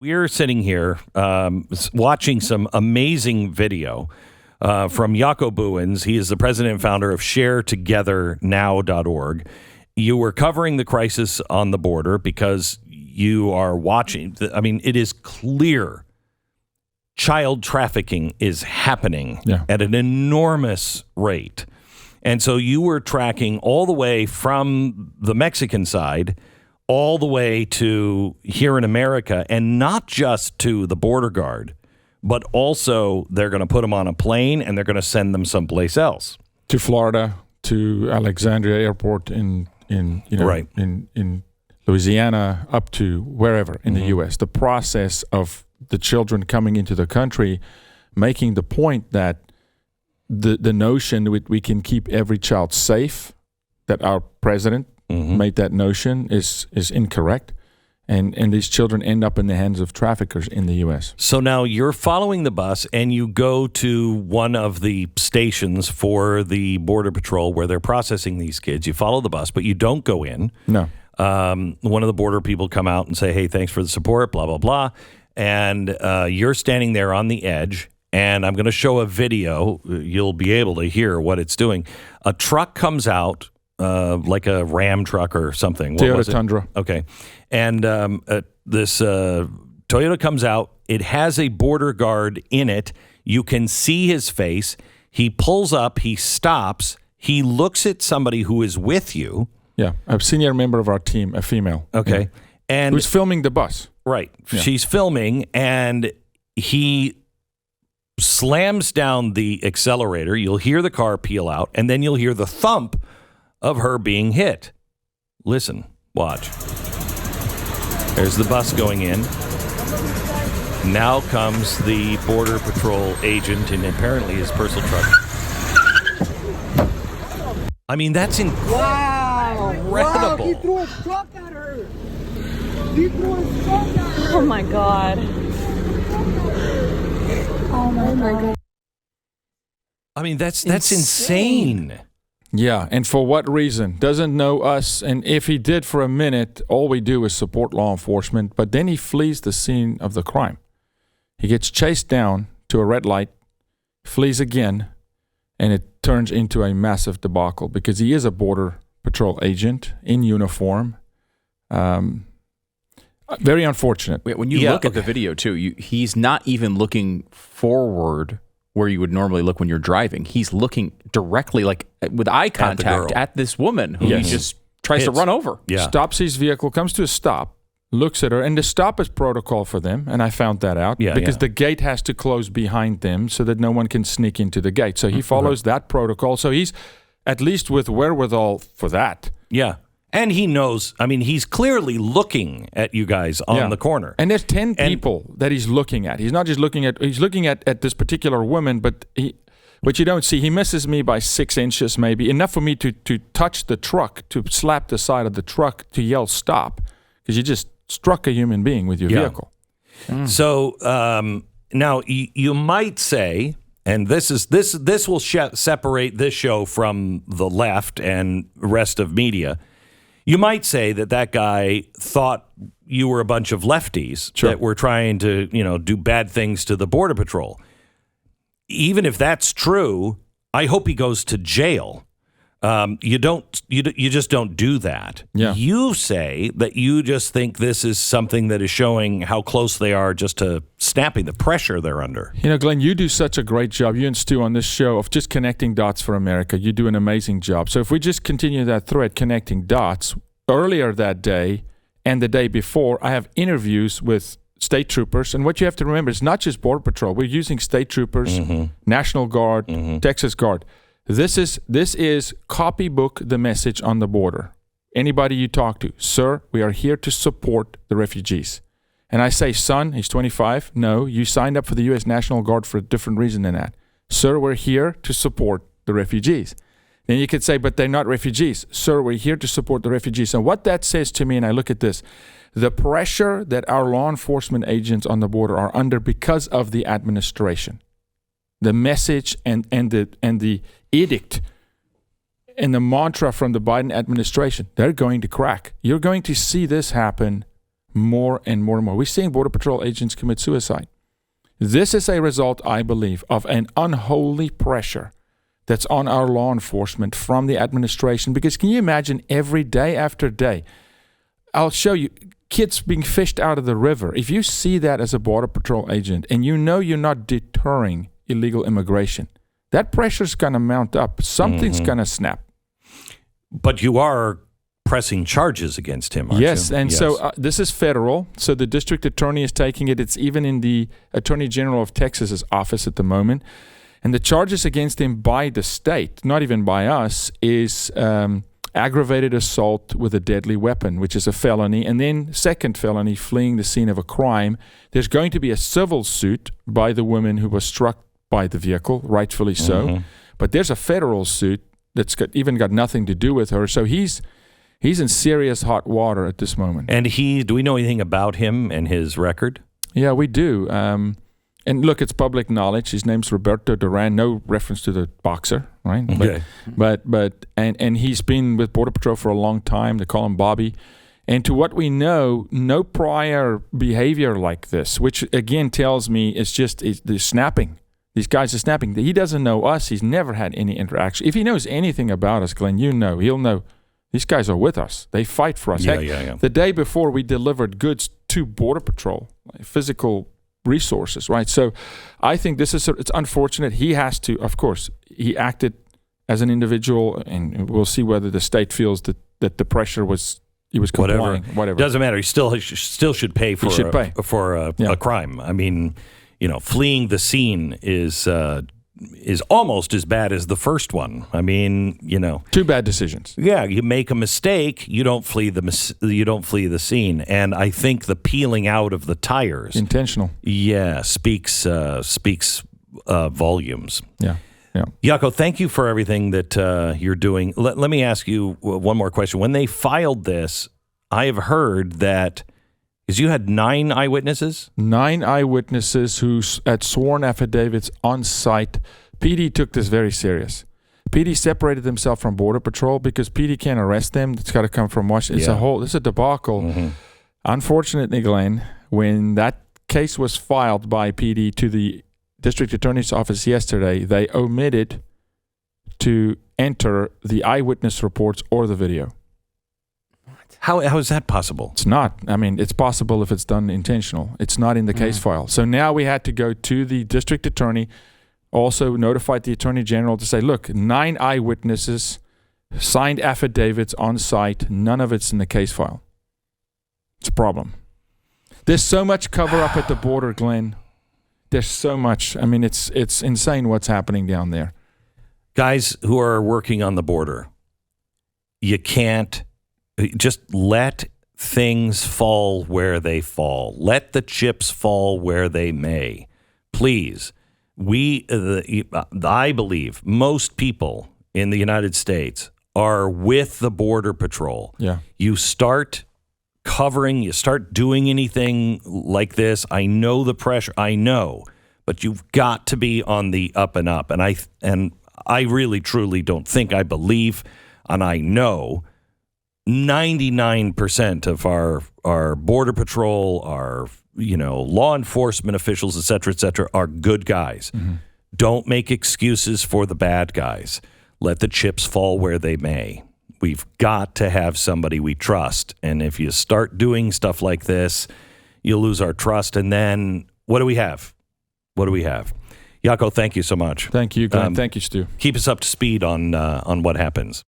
We're sitting here watching some amazing video from Jaco Booyens. He is the president and founder of SHAREtogethernow.org. You were covering the crisis on the border because you are watching. I mean, it is clear child trafficking is happening at an enormous rate. And so you were tracking all the way from the Mexican side all the way to here in America, and not just to the border guard, but also they're going to put them on a plane and they're going to send them someplace else. To Florida, to Alexandria Airport in Louisiana, up to wherever in the U.S. The process of the children coming into the country, making the point that the notion that we can keep every child safe, that our president made that notion is incorrect. And these children end up in the hands of traffickers in the U.S. So now you're following the bus and you go to one of the stations for the Border Patrol where they're processing these kids. You follow the bus, but you don't go in. No. One of the border people come out and say, hey, thanks for the support, blah, blah, blah. And you're standing there on the edge. And I'm going to show a video. You'll be able to hear what it's doing. A truck comes out, like a Ram truck or something. What was it? Toyota Tundra. Okay. And this Toyota comes out. It has a border guard in it. You can see his face. He pulls up. He stops. He looks at somebody who is with you. Yeah, a senior member of our team, a female. Okay. Yeah. And who's filming the bus. Right. Yeah. She's filming, and he slams down the accelerator. You'll hear the car peel out, and then you'll hear the thump of her being hit. Listen, watch. There's the bus going in. Now comes the Border Patrol agent and apparently his personal truck. I mean, that's incredible. Wow, he threw a truck at her. He threw a truck at her. Oh my God. Oh my God. I mean, that's insane. Yeah, and for what reason? Doesn't know us, and if he did for a minute, all we do is support law enforcement, but then he flees the scene of the crime. He gets chased down to a red light, flees again, and it turns into a massive debacle because he is a Border Patrol agent in uniform. Very unfortunate. When you look at the video, too, he's not even looking forward where you would normally look when you're driving. He's looking directly, like with eye contact, at this woman who he just tries to run over. Yeah. Stops his vehicle, comes to a stop, looks at her, and the stop is protocol for them, and I found that out, because the gate has to close behind them so that no one can sneak into the gate. So he follows that protocol. So he's at least with wherewithal for that. Yeah. And he knows, I mean, he's clearly looking at you guys on the corner. And there's 10 people that he's looking at. He's not just looking at, he's looking at this particular woman, but what you don't see, he misses me by 6 inches maybe, enough for me to touch the truck, to slap the side of the truck, to yell stop, because you just struck a human being with your vehicle. So now you might say, and this will separate this show from the left and rest of media. You might say that guy thought you were a bunch of lefties that were trying to, do bad things to the Border Patrol. Even if that's true, I hope he goes to jail. You just don't do that. Yeah. You say that you just think this is something that is showing how close they are just to snapping the pressure they're under. Glenn, you do such a great job, you and Stu, on this show of just connecting dots for America. You do an amazing job. So if we just continue that thread, connecting dots, earlier that day and the day before, I have interviews with state troopers. And what you have to remember is not just Border Patrol. We're using state troopers, National Guard, Texas Guard. This is copybook the message on the border. Anybody you talk to, sir, we are here to support the refugees. And I say, son, he's 25. No, you signed up for the U.S. National Guard for a different reason than that. Sir, we're here to support the refugees. Then you could say, but they're not refugees. Sir, we're here to support the refugees. And what that says to me, and I look at this, the pressure that our law enforcement agents on the border are under because of the administration, the message and the edict and the mantra from the Biden administration, they're going to crack. You're going to see this happen more and more and more. We're seeing Border Patrol agents commit suicide. This is a result, I believe, of an unholy pressure that's on our law enforcement from the administration. Because can you imagine every day after day, I'll show you, kids being fished out of the river. If you see that as a Border Patrol agent and you know you're not deterring illegal immigration, that pressure's going to mount up. Something's going to snap. But you are pressing charges against him, aren't yes, you? And so this is federal. So the district attorney is taking it. It's even in the Attorney General of Texas's office at the moment. And the charges against him by the state, not even by us, is aggravated assault with a deadly weapon, which is a felony. And then second felony, fleeing the scene of a crime. There's going to be a civil suit by the woman who was struck by the vehicle, rightfully so. But there's a federal suit that's even got nothing to do with her. So he's in serious hot water at this moment. And do we know anything about him and his record? Yeah, we do. And look, it's public knowledge. His name's Roberto Duran. No reference to the boxer, right? Okay. But he's been with Border Patrol for a long time. They call him Bobby. And to what we know, no prior behavior like this, which again tells me the snapping. These guys are snapping. He doesn't know us. He's never had any interaction. If he knows anything about us, Glenn, he'll know. These guys are with us. They fight for us. Yeah. The day before, we delivered goods to Border Patrol, physical resources, right? So I think it's unfortunate. He has to, of course, he acted as an individual, and we'll see whether the state feels that the pressure he was complying. Whatever. Doesn't matter. He still should pay for a crime. I mean, fleeing the scene is almost as bad as the first one. I mean, two bad decisions. Yeah, you make a mistake, you don't flee the scene, and I think the peeling out of the tires, intentional. Yeah, speaks volumes. Yeah. Jaco, thank you for everything that you're doing. Let me ask you one more question. When they filed this, I have heard that. Because you had 9 eyewitnesses? 9 eyewitnesses who had sworn affidavits on site. PD took this very serious. PD separated himself from Border Patrol because PD can't arrest them. It's got to come from Washington. It's a debacle. Unfortunately, Glenn, when that case was filed by PD to the district attorney's office yesterday, they omitted to enter the eyewitness reports or the video. How is that possible? It's not. I mean, it's possible if it's done intentional. It's not in the case file. So now we had to go to the district attorney, also notified the attorney general to say, look, 9 eyewitnesses signed affidavits on site. None of it's in the case file. It's a problem. There's so much cover up at the border, Glenn. There's so much. I mean, it's insane what's happening down there. Guys who are working on the border, you can't just let things fall where they fall. Let the chips fall where they may. Please. I believe most people in the United States are with the Border Patrol. Yeah. You start covering, you start doing anything like this. I know the pressure. I know. But you've got to be on the up and up. And I really, truly don't think I believe, and I know 99% of our Border Patrol, our law enforcement officials, et cetera, are good guys. Don't make excuses for the bad guys. Let the chips fall where they may. We've got to have somebody we trust. And if you start doing stuff like this, you'll lose our trust. And then what do we have? Jaco, thank you so much. Thank you, Glenn. Thank you, Stu. Keep us up to speed on what happens.